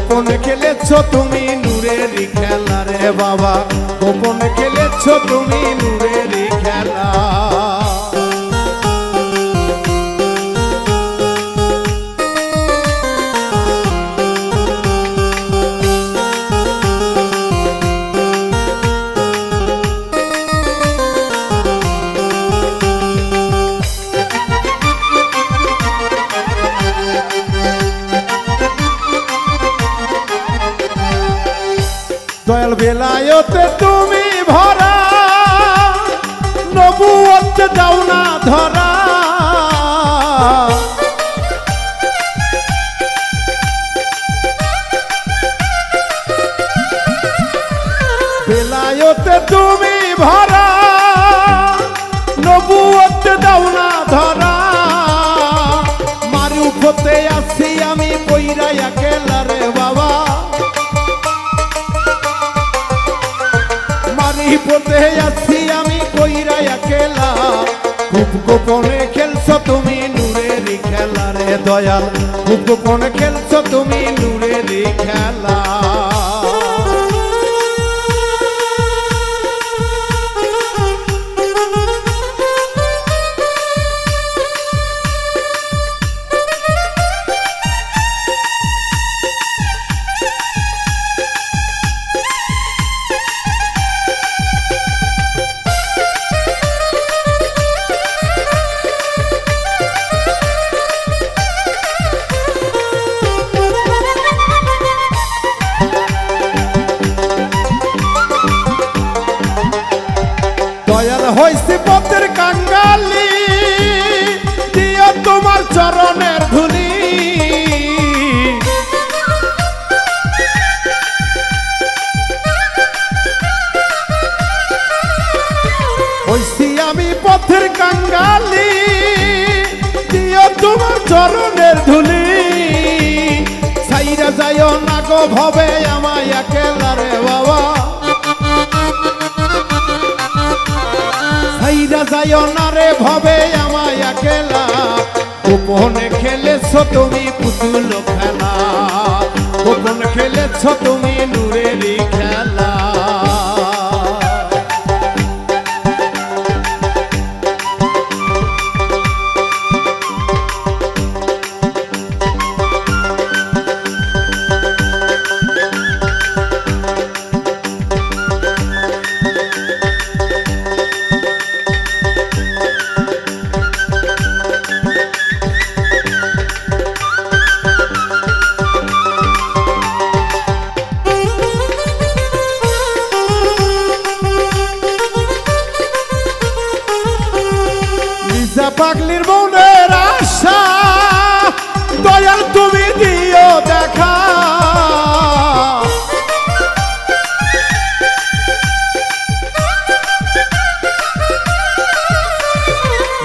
গোপনে খেলেছো তুমি নূরেরই খেলা রে বাবা, গোপনে খেলেছো তুমি নূরেরই খেলা। দয়াল বেলায়েতে তুমি ভরা, নবুয়ত দাও না ধরা। বেলায়েতে তুমি ভরা, নবুয়ত দাও না ধরা। মারুফতে আছি আমি কইরা একেলা রে বাবা, মারিফতে আছি আমি কইরা একেলা। খুব গোপনে খেলছো তুমি নূরেরই খেলা রে দয়াল, খুব গোপনে খেলছো তুমি নূরেরই খেলা। দয়াল হইছে পথের কাঙ্গালি, দিও তোমার চরণের ধুলি। হইছি আমি পথের কাঙ্গালি, দিও তোমার চরণের ধুলি। সাইরা যাইও না গো ভবে আমায় একেলা রে বাবা, সাইরা যাইও না রে ভবে আমায় একেলা। গোপনে খেলেছো তুমি পুতুল খেলা, গোপনে খেলেছো তুমি নূরেরই খেলা। পাগলির মনের আশা, দয়াল তুমি দিও দেখা।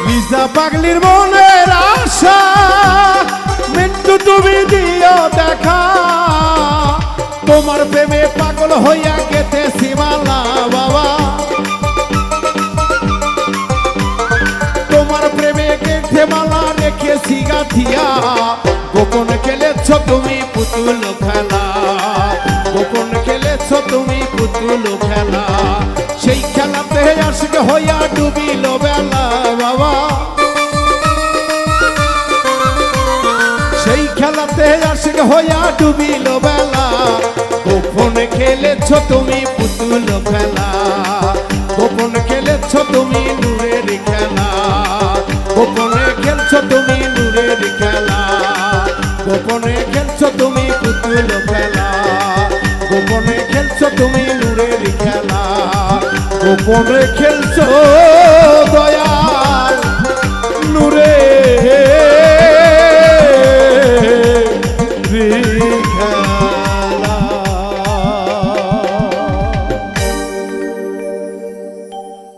লিজা পাগলির মনের আশা, মৃত্যু তুমি দিও দেখা। তোমার প্রেমে পাগল হইয়া গেতেছি মালা বাবা, তোমার প্রেমে গেঁথে মালা রেখেছি গাঁথিয়া। গোপন খেলেছো তুমি পুতুল খেলা, গোপন খেলেছো তুমি পুতুল খেলা। সেই খেলাতে আশিক হইয়া ডুবিল বেলা বাবা, সেই খেলাতে আশিক হইয়া ডুবিল বেলা। গোপন খেলেছো তুমি পুতুল খেলা, গোপন খেলেছো তুমি নূরের খেলা। গোপনে খেলছো তুমি নূরের খেলা, গোপনে খেলছো তুমি পুতুল খেলা। গোপনে খেলছো তুমি নূরের খেলা, গোপনে খেলছো